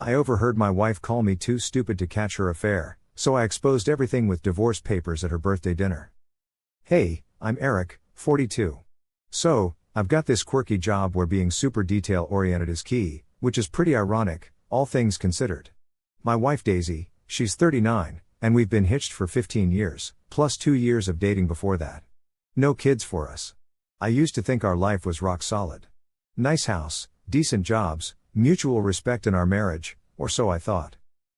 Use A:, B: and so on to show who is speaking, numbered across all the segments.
A: I overheard my wife call me too stupid to catch her affair, so I exposed everything with divorce papers at her birthday dinner. Hey, I'm Eric, 42. So, I've got this quirky job where being super detail-oriented is key, which is pretty ironic, all things considered. My wife Daisy, she's 39, and we've been hitched for 15 years, plus 2 years of dating before that. No kids for us. I used to think our life was rock solid. Nice house, decent jobs, mutual respect in our marriage, or so I thought.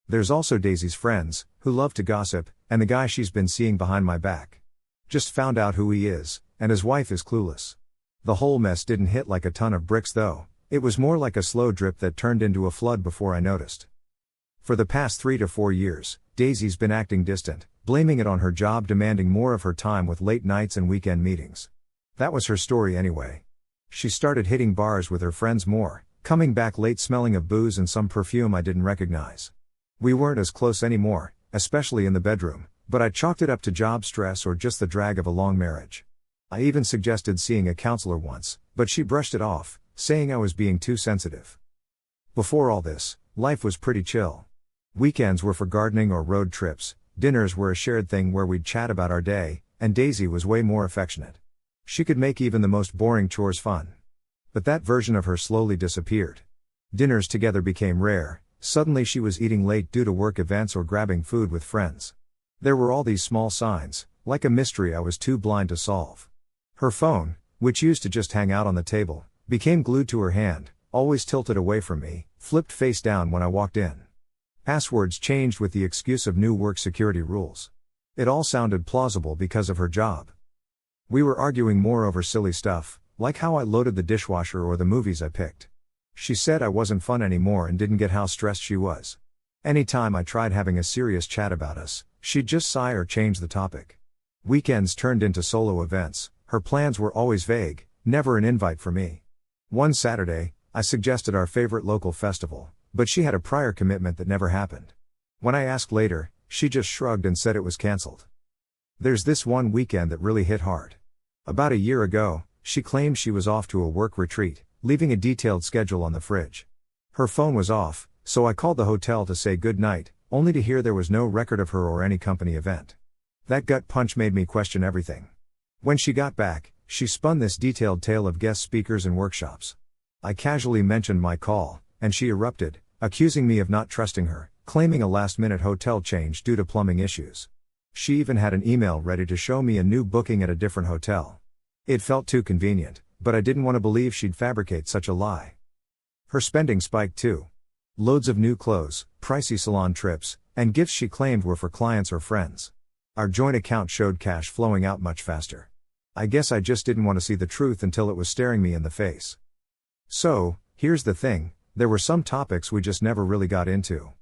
A: There's also Daisy's friends, who love to gossip, and the guy she's been seeing behind my back. Just found out who he is, and his wife is clueless. The whole mess didn't hit like a ton of bricks though, it was more like a slow drip that turned into a flood before I noticed. For the past 3 to 4 years, Daisy's been acting distant, blaming it on her job demanding more of her time with late nights and weekend meetings. That was her story anyway. She started hitting bars with her friends more, coming back late smelling of booze and some perfume I didn't recognize. We weren't as close anymore, especially in the bedroom, but I chalked it up to job stress or just the drag of a long marriage. I even suggested seeing a counselor once, but she brushed it off, saying I was being too sensitive. Before all this, life was pretty chill. Weekends were for gardening or road trips, dinners were a shared thing where we'd chat about our day, and Daisy was way more affectionate. She could make even the most boring chores fun. But that version of her slowly disappeared. Dinners together became rare, suddenly she was eating late due to work events or grabbing food with friends. There were all these small signs, like a mystery I was too blind to solve. Her phone, which used to just hang out on the table, became glued to her hand, always tilted away from me, flipped face down when I walked in. Passwords changed with the excuse of new work security rules. It all sounded plausible because of her job. We were arguing more over silly stuff, like how I loaded the dishwasher or the movies I picked. She said I wasn't fun anymore and didn't get how stressed she was. Anytime I tried having a serious chat about us, she'd just sigh or change the topic. Weekends turned into solo events, her plans were always vague, never an invite for me. One Saturday, I suggested our favorite local festival, but she had a prior commitment that never happened. When I asked later, she just shrugged and said it was cancelled. There's this one weekend that really hit hard. About a year ago, she claimed she was off to a work retreat, leaving a detailed schedule on the fridge. Her phone was off, so I called the hotel to say good night, only to hear there was no record of her or any company event. That gut punch made me question everything. When she got back, she spun this detailed tale of guest speakers and workshops. I casually mentioned my call, and she erupted, accusing me of not trusting her, claiming a last-minute hotel change due to plumbing issues. She even had an email ready to show me a new booking at a different hotel. It felt too convenient, but I didn't want to believe she'd fabricate such a lie. Her spending spiked too. Loads of new clothes, pricey salon trips, and gifts she claimed were for clients or friends. Our joint account showed cash flowing out much faster. I guess I just didn't want to see the truth until it was staring me in the face. So, here's the thing, there were some topics we just never really got into.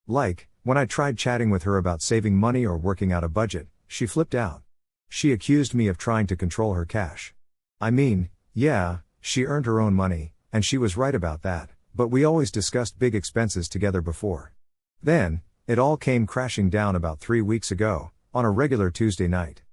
A: Like, when I tried chatting with her about saving money or working out a budget, she flipped out. She accused me of trying to control her cash. I mean, yeah, she earned her own money, and she was right about that, but we always discussed big expenses together before. Then, it all came crashing down about 3 weeks ago, on a regular Tuesday night.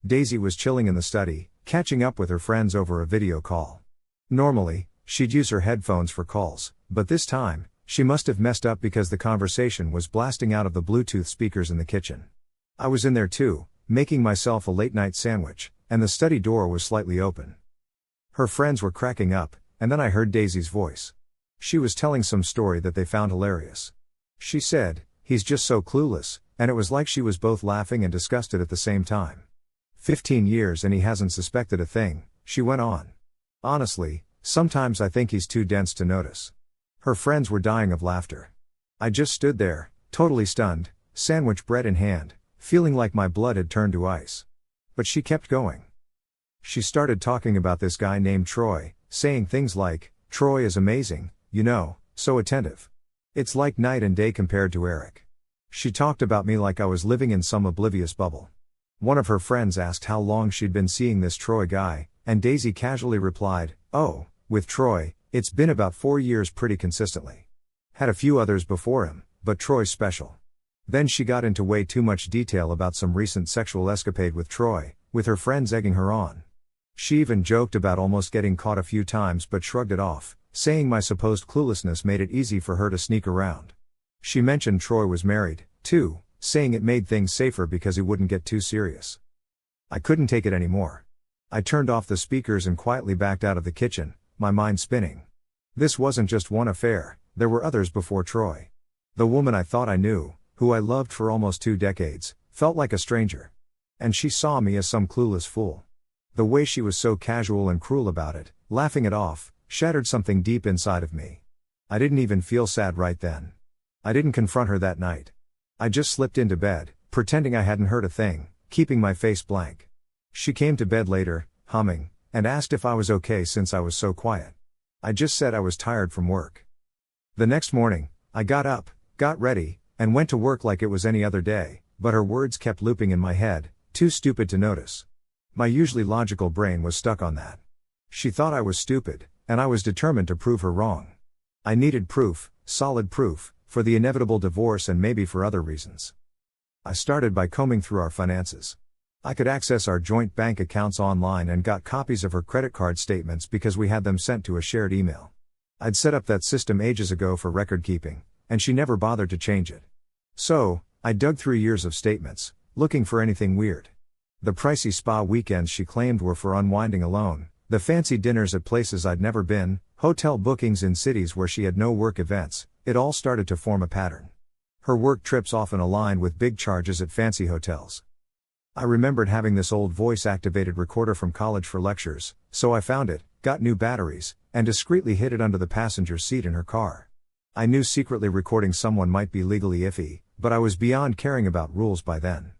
A: Daisy was chilling in the study, catching up with her friends over a video call. Normally, she'd use her headphones for calls, but this time, she must have messed up because the conversation was blasting out of the Bluetooth speakers in the kitchen. I was in there too, making myself a late-night sandwich, and the study door was slightly open. Her friends were cracking up, and then I heard Daisy's voice. She was telling some story that they found hilarious. She said, "He's just so clueless," and it was like she was both laughing and disgusted at the same time. 15 years and he hasn't suspected a thing, she went on. Honestly, sometimes I think he's too dense to notice. Her friends were dying of laughter. I just stood there, totally stunned, sandwich bread in hand, feeling like my blood had turned to ice. But she kept going. She started talking about this guy named Troy, saying things like, "Troy is amazing, you know, so attentive. It's like night and day compared to Eric." She talked about me like I was living in some oblivious bubble. One of her friends asked how long she'd been seeing this Troy guy, and Daisy casually replied, "Oh, with Troy, it's been about 4 years pretty consistently. Had a few others before him, but Troy's special." Then she got into way too much detail about some recent sexual escapade with Troy, with her friends egging her on. She even joked about almost getting caught a few times but shrugged it off, saying my supposed cluelessness made it easy for her to sneak around. She mentioned Troy was married, too, saying it made things safer because he wouldn't get too serious. I couldn't take it anymore. I turned off the speakers and quietly backed out of the kitchen, my mind spinning. This wasn't just one affair, there were others before Troy. The woman I thought I knew, who I loved for almost 2 decades, felt like a stranger. And she saw me as some clueless fool. The way she was so casual and cruel about it, laughing it off, shattered something deep inside of me. I didn't even feel sad right then. I didn't confront her that night. I just slipped into bed, pretending I hadn't heard a thing, keeping my face blank. She came to bed later, humming, and asked if I was okay since I was so quiet. I just said I was tired from work. The next morning, I got up, got ready, and went to work like it was any other day, but her words kept looping in my head, too stupid to notice. My usually logical brain was stuck on that. She thought I was stupid, and I was determined to prove her wrong. I needed proof, solid proof, for the inevitable divorce and maybe for other reasons. I started by combing through our finances. I could access our joint bank accounts online and got copies of her credit card statements because we had them sent to a shared email. I'd set up that system ages ago for record keeping, and she never bothered to change it. So, I dug through years of statements, looking for anything weird. The pricey spa weekends she claimed were for unwinding alone, the fancy dinners at places I'd never been, hotel bookings in cities where she had no work events, it all started to form a pattern. Her work trips often aligned with big charges at fancy hotels. I remembered having this old voice-activated recorder from college for lectures, so I found it, got new batteries, and discreetly hid it under the passenger seat in her car. I knew secretly recording someone might be legally iffy, but I was beyond caring about rules by then.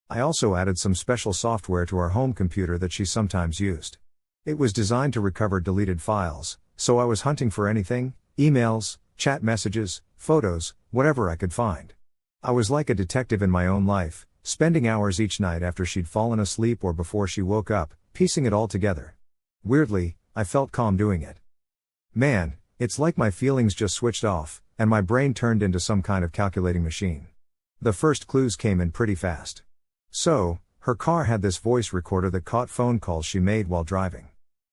A: I also added some special software to our home computer that she sometimes used. It was designed to recover deleted files, so I was hunting for anything, emails, chat messages, photos, whatever I could find. I was like a detective in my own life, spending hours each night after she'd fallen asleep or before she woke up, piecing it all together. Weirdly, I felt calm doing it. Man, it's like my feelings just switched off, and my brain turned into some kind of calculating machine. The first clues came in pretty fast. So, her car had this voice recorder that caught phone calls she made while driving.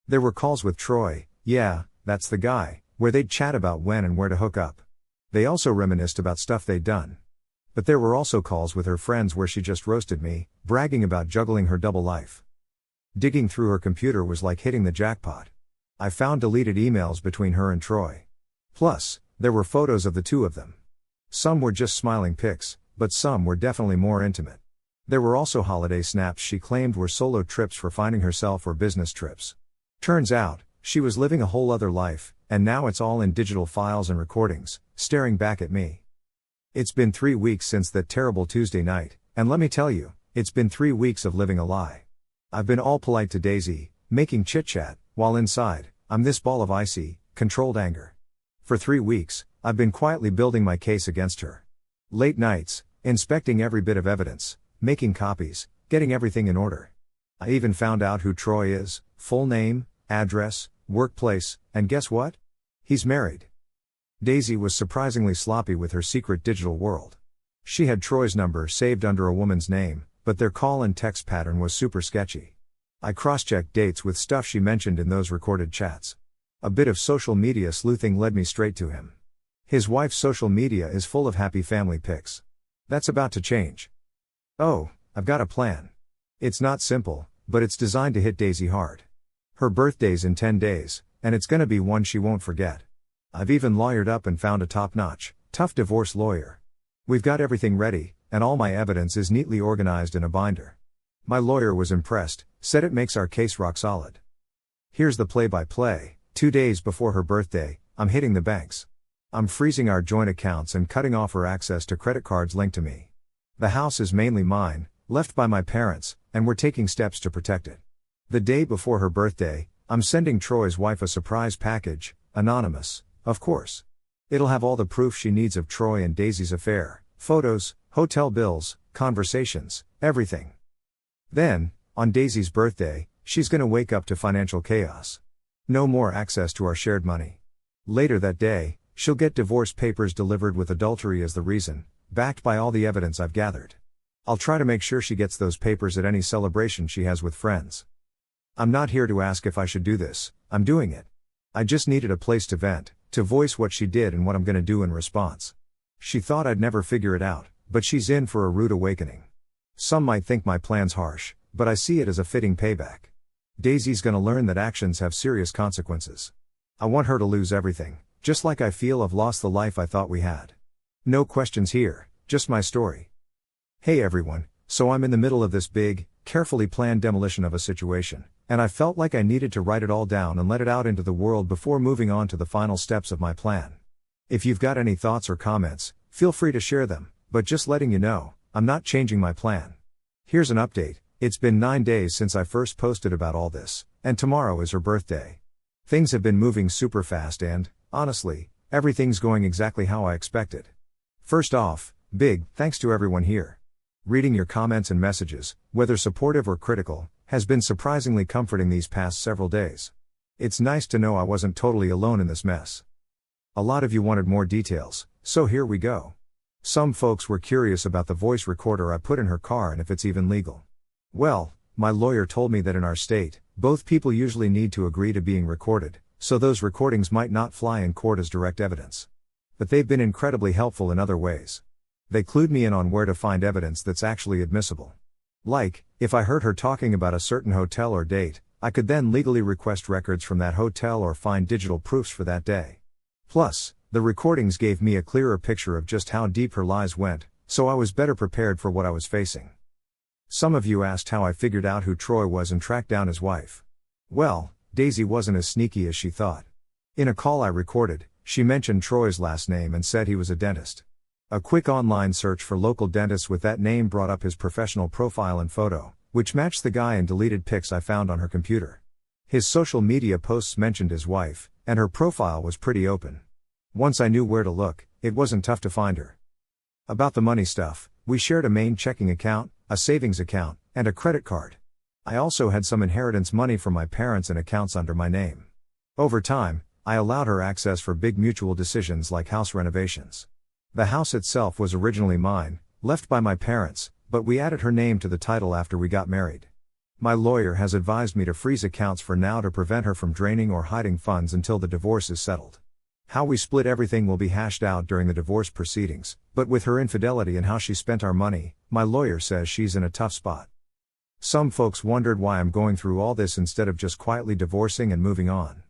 A: There were calls with Troy, yeah, that's the guy, where they'd chat about when and where to hook up. They also reminisced about stuff they'd done. But there were also calls with her friends where she just roasted me, bragging about juggling her double life. Digging through her computer was like hitting the jackpot. I found deleted emails between her and Troy. Plus, there were photos of the two of them. Some were just smiling pics, but some were definitely more intimate. There were also holiday snaps she claimed were solo trips for finding herself or business trips. Turns out, she was living a whole other life, and now it's all in digital files and recordings, staring back at me. It's been 3 weeks since that terrible Tuesday night, and let me tell you, it's been 3 weeks of living a lie. I've been all polite to Daisy, making chit-chat, while inside, I'm this ball of icy, controlled anger. For 3 weeks, I've been quietly building my case against her. Late nights, inspecting every bit of evidence, making copies, getting everything in order. I even found out who Troy is, full name, address, workplace, and guess what? He's married. Daisy was surprisingly sloppy with her secret digital world. She had Troy's number saved under a woman's name, but their call and text pattern was super sketchy. I cross-checked dates with stuff she mentioned in those recorded chats. A bit of social media sleuthing led me straight to him. His wife's social media is full of happy family pics. That's about to change. Oh, I've got a plan. It's not simple, but it's designed to hit Daisy hard. Her birthday's in 10 days, and it's gonna be one she won't forget. I've even lawyered up and found a top-notch, tough divorce lawyer. We've got everything ready, and all my evidence is neatly organized in a binder. My lawyer was impressed, said it makes our case rock solid. Here's the play-by-play. 2 days before her birthday, I'm hitting the banks. I'm freezing our joint accounts and cutting off her access to credit cards linked to me. The house is mainly mine, left by my parents, and we're taking steps to protect it. The day before her birthday, I'm sending Troy's wife a surprise package, anonymous, of course. It'll have all the proof she needs of Troy and Daisy's affair, photos, hotel bills, conversations, everything. Then, on Daisy's birthday, she's gonna wake up to financial chaos. No more access to our shared money. Later that day, she'll get divorce papers delivered with adultery as the reason, backed by all the evidence I've gathered. I'll try to make sure she gets those papers at any celebration she has with friends. I'm not here to ask if I should do this, I'm doing it. I just needed a place to vent, to voice what she did and what I'm gonna do in response. She thought I'd never figure it out, but she's in for a rude awakening. Some might think my plan's harsh, but I see it as a fitting payback. Daisy's gonna learn that actions have serious consequences. I want her to lose everything, just like I feel I've lost the life I thought we had. No questions here, just my story. Hey everyone, so I'm in the middle of this big, carefully planned demolition of a situation, and I felt like I needed to write it all down and let it out into the world before moving on to the final steps of my plan. If you've got any thoughts or comments, feel free to share them, but just letting you know, I'm not changing my plan. Here's an update. It's been 9 days since I first posted about all this, and tomorrow is her birthday. Things have been moving super fast and, honestly, everything's going exactly how I expected. First off, big thanks to everyone here. Reading your comments and messages, whether supportive or critical, has been surprisingly comforting these past several days. It's nice to know I wasn't totally alone in this mess. A lot of you wanted more details, so here we go. Some folks were curious about the voice recorder I put in her car and if it's even legal. Well, my lawyer told me that in our state, both people usually need to agree to being recorded, so those recordings might not fly in court as direct evidence. But they've been incredibly helpful in other ways. They clued me in on where to find evidence that's actually admissible. Like, if I heard her talking about a certain hotel or date, I could then legally request records from that hotel or find digital proofs for that day. Plus, the recordings gave me a clearer picture of just how deep her lies went, so I was better prepared for what I was facing. Some of you asked how I figured out who Troy was and tracked down his wife. Well, Daisy wasn't as sneaky as she thought. In a call I recorded, she mentioned Troy's last name and said he was a dentist. A quick online search for local dentists with that name brought up his professional profile and photo, which matched the guy and deleted pics I found on her computer. His social media posts mentioned his wife, and her profile was pretty open. Once I knew where to look, it wasn't tough to find her. About the money stuff, we shared a main checking account, a savings account, and a credit card. I also had some inheritance money from my parents and accounts under my name. Over time, I allowed her access for big mutual decisions like house renovations. The house itself was originally mine, left by my parents, but we added her name to the title after we got married. My lawyer has advised me to freeze accounts for now to prevent her from draining or hiding funds until the divorce is settled. How we split everything will be hashed out during the divorce proceedings, but with her infidelity and how she spent our money, my lawyer says she's in a tough spot. Some folks wondered why I'm going through all this instead of just quietly divorcing and moving on.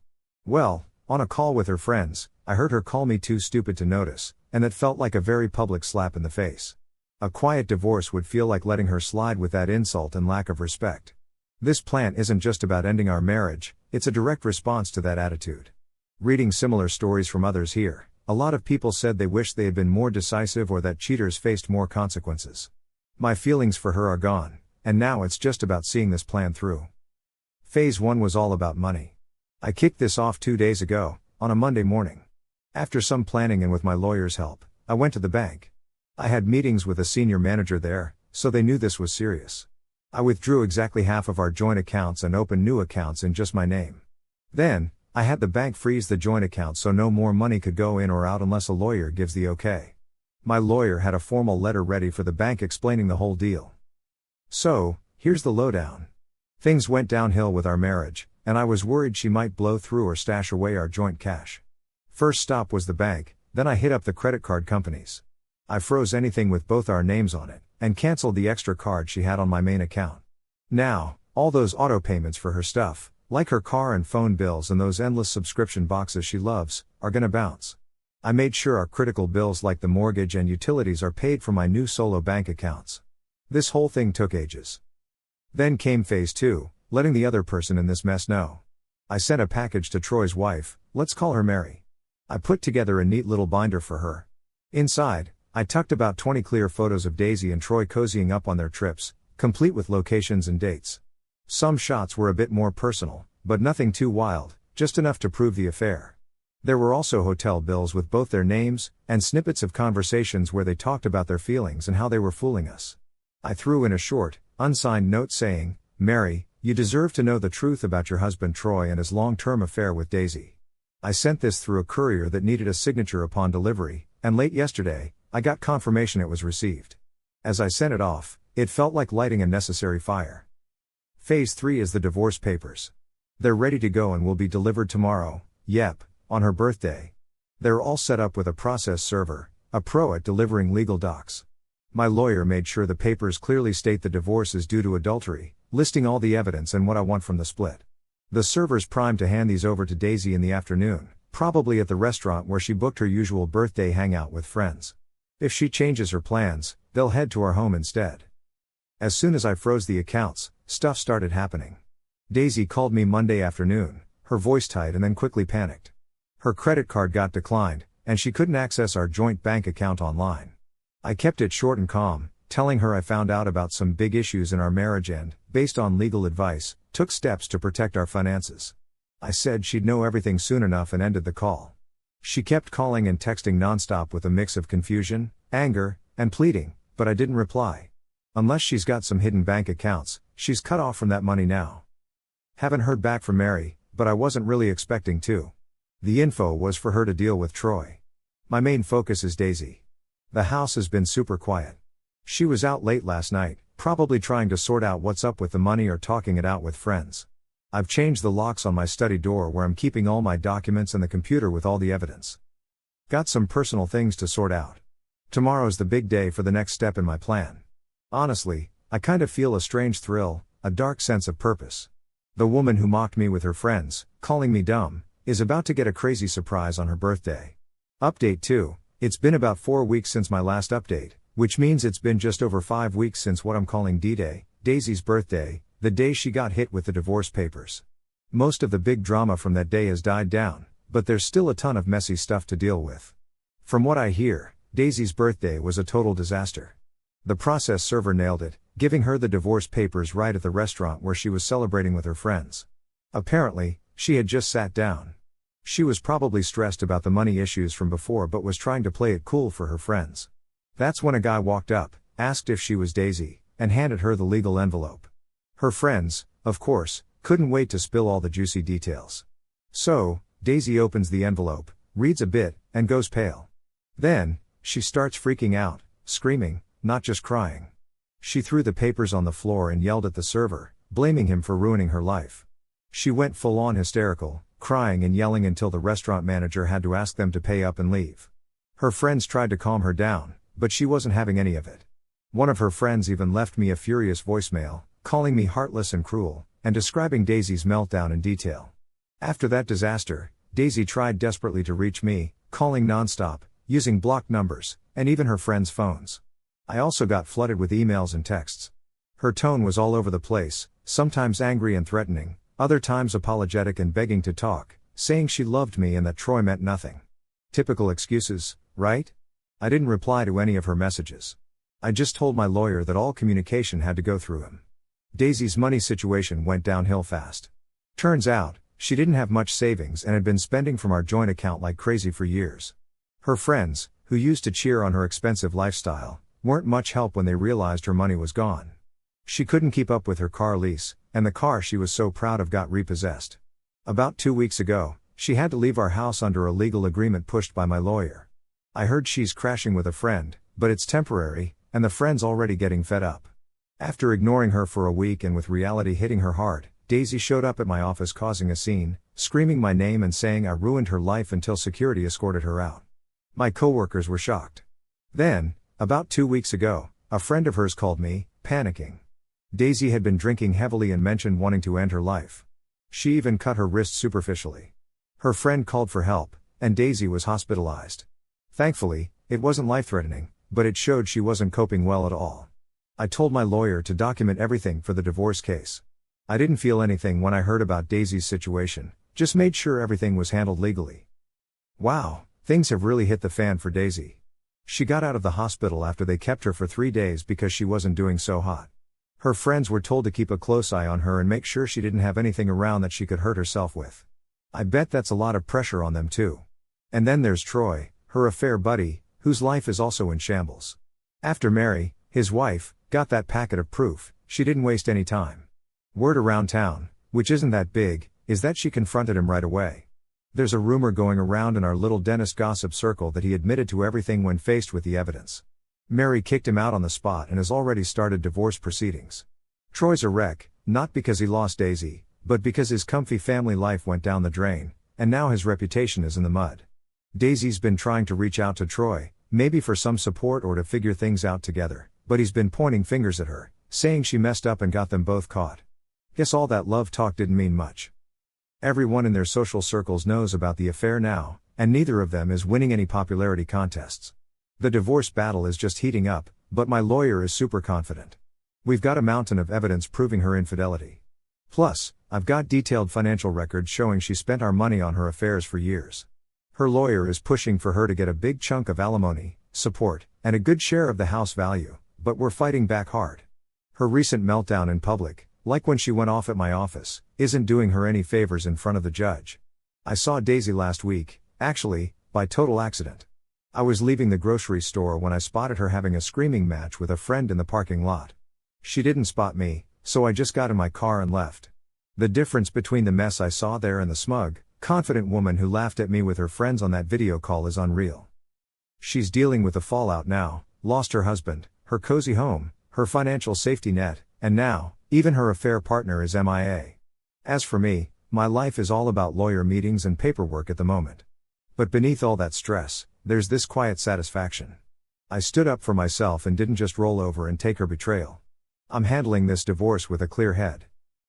A: Well, on a call with her friends, I heard her call me too stupid to notice, and that felt like a very public slap in the face. A quiet divorce would feel like letting her slide with that insult and lack of respect. This plan isn't just about ending our marriage, it's a direct response to that attitude. Reading similar stories from others here, a lot of people said they wished they had been more decisive or that cheaters faced more consequences. My feelings for her are gone, and now it's just about seeing this plan through. Phase 1 was all about money. I kicked this off 2 days ago, on a Monday morning. After some planning and with my lawyer's help, I went to the bank. I had meetings with a senior manager there, so they knew this was serious. I withdrew exactly half of our joint accounts and opened new accounts in just my name. Then, I had the bank freeze the joint accounts so no more money could go in or out unless a lawyer gives the okay. My lawyer had a formal letter ready for the bank explaining the whole deal. So, here's the lowdown. Things went downhill with our marriage, and I was worried she might blow through or stash away our joint cash. First stop was the bank, then I hit up the credit card companies. I froze anything with both our names on it, and canceled the extra card she had on my main account. Now, all those auto payments for her stuff, like her car and phone bills and those endless subscription boxes she loves, are gonna bounce. I made sure our critical bills like the mortgage and utilities are paid from my new solo bank accounts. This whole thing took ages. Then came phase 2, letting the other person in this mess know. I sent a package to Troy's wife, let's call her Mary. I put together a neat little binder for her. Inside, I tucked about 20 clear photos of Daisy and Troy cozying up on their trips, complete with locations and dates. Some shots were a bit more personal, but nothing too wild, just enough to prove the affair. There were also hotel bills with both their names, and snippets of conversations where they talked about their feelings and how they were fooling us. I threw in a short, unsigned note saying, "Mary, you deserve to know the truth about your husband Troy and his long-term affair with Daisy." I sent this through a courier that needed a signature upon delivery, and late yesterday, I got confirmation it was received. As I sent it off, it felt like lighting a necessary fire. Phase 3 is the divorce papers. They're ready to go and will be delivered tomorrow, on her birthday. They're all set up with a process server, a pro at delivering legal docs. My lawyer made sure the papers clearly state the divorce is due to adultery, listing all the evidence and what I want from the split. The server's primed to hand these over to Daisy in the afternoon, probably at the restaurant where she booked her usual birthday hangout with friends. If she changes her plans, they'll head to our home instead. As soon as I froze the accounts, stuff started happening. Daisy called me Monday afternoon, her voice tight and then quickly panicked. Her credit card got declined, and she couldn't access our joint bank account online. I kept it short and calm, telling her I found out about some big issues in our marriage and, based on legal advice, took steps to protect our finances. I said she'd know everything soon enough and ended the call. She kept calling and texting nonstop with a mix of confusion, anger, and pleading, but I didn't reply. Unless she's got some hidden bank accounts, she's cut off from that money now. Haven't heard back from Mary, but I wasn't really expecting to. The info was for her to deal with Troy. My main focus is Daisy. The house has been super quiet. She was out late last night, probably trying to sort out what's up with the money or talking it out with friends. I've changed the locks on my study door where I'm keeping all my documents and the computer with all the evidence. Got some personal things to sort out. Tomorrow's the big day for the next step in my plan. Honestly, I kind of feel a strange thrill, a dark sense of purpose. The woman who mocked me with her friends, calling me dumb, is about to get a crazy surprise on her birthday. Update 2, it's been about 4 weeks since my last update, which means it's been just over 5 weeks since what I'm calling D-Day, Daisy's birthday, the day she got hit with the divorce papers. Most of the big drama from that day has died down, but there's still a ton of messy stuff to deal with. From what I hear, Daisy's birthday was a total disaster. The process server nailed it, giving her the divorce papers right at the restaurant where she was celebrating with her friends. Apparently, she had just sat down. She was probably stressed about the money issues from before but was trying to play it cool for her friends. That's when a guy walked up, asked if she was Daisy, and handed her the legal envelope. Her friends, of course, couldn't wait to spill all the juicy details. So, Daisy opens the envelope, reads a bit, and goes pale. Then, she starts freaking out, screaming, not just crying. She threw the papers on the floor and yelled at the server, blaming him for ruining her life. She went full-on hysterical, crying and yelling until the restaurant manager had to ask them to pay up and leave. Her friends tried to calm her down, but she wasn't having any of it. One of her friends even left me a furious voicemail, calling me heartless and cruel, and describing Daisy's meltdown in detail. After that disaster, Daisy tried desperately to reach me, calling nonstop, using blocked numbers, and even her friends' phones. I also got flooded with emails and texts. Her tone was all over the place, sometimes angry and threatening, other times apologetic and begging to talk, saying she loved me and that Troy meant nothing. Typical excuses, right? I didn't reply to any of her messages. I just told my lawyer that all communication had to go through him. Daisy's money situation went downhill fast. Turns out, she didn't have much savings and had been spending from our joint account like crazy for years. Her friends, who used to cheer on her expensive lifestyle, weren't much help when they realized her money was gone. She couldn't keep up with her car lease, and the car she was so proud of got repossessed. About 2 weeks ago, she had to leave our house under a legal agreement pushed by my lawyer. I heard she's crashing with a friend, but it's temporary, and the friend's already getting fed up. After ignoring her for a week and with reality hitting her hard, Daisy showed up at my office causing a scene, screaming my name and saying I ruined her life until security escorted her out. My coworkers were shocked. Then, about 2 weeks ago, a friend of hers called me, panicking. Daisy had been drinking heavily and mentioned wanting to end her life. She even cut her wrist superficially. Her friend called for help, and Daisy was hospitalized. Thankfully, it wasn't life-threatening, but it showed she wasn't coping well at all. I told my lawyer to document everything for the divorce case. I didn't feel anything when I heard about Daisy's situation, just made sure everything was handled legally. Wow, things have really hit the fan for Daisy. She got out of the hospital after they kept her for 3 days because she wasn't doing so hot. Her friends were told to keep a close eye on her and make sure she didn't have anything around that she could hurt herself with. I bet that's a lot of pressure on them too. And then there's Troy, her affair buddy, whose life is also in shambles. After Mary, his wife, got that packet of proof, she didn't waste any time. Word around town, which isn't that big, is that she confronted him right away. There's a rumor going around in our little dentist gossip circle that he admitted to everything when faced with the evidence. Mary kicked him out on the spot and has already started divorce proceedings. Troy's a wreck, not because he lost Daisy, but because his comfy family life went down the drain, and now his reputation is in the mud. Daisy's been trying to reach out to Troy, Maybe for some support or to figure things out together, but he's been pointing fingers at her, saying she messed up and got them both caught. Guess all that love talk didn't mean much. Everyone in their social circles knows about the affair now, and neither of them is winning any popularity contests. The divorce battle is just heating up, but my lawyer is super confident. We've got a mountain of evidence proving her infidelity. Plus, I've got detailed financial records showing she spent our money on her affairs for years. Her lawyer is pushing for her to get a big chunk of alimony, support, and a good share of the house value, but we're fighting back hard. Her recent meltdown in public, like when she went off at my office, isn't doing her any favors in front of the judge. I saw Daisy last week, actually, by total accident. I was leaving the grocery store when I spotted her having a screaming match with a friend in the parking lot. She didn't spot me, so I just got in my car and left. The difference between the mess I saw there and the smug, confident woman who laughed at me with her friends on that video call is unreal. She's dealing with the fallout now, lost her husband, her cozy home, her financial safety net, and now, even her affair partner is MIA. As for me, my life is all about lawyer meetings and paperwork at the moment. But beneath all that stress, there's this quiet satisfaction. I stood up for myself and didn't just roll over and take her betrayal. I'm handling this divorce with a clear head.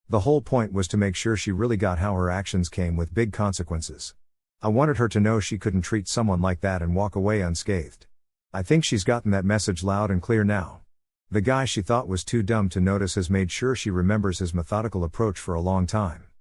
A: The whole point was to make sure she really got how her actions came with big consequences. I wanted her to know she couldn't treat someone like that and walk away unscathed. I think she's gotten that message loud and clear now. The guy she thought was too dumb to notice has made sure she remembers his methodical approach for a long time.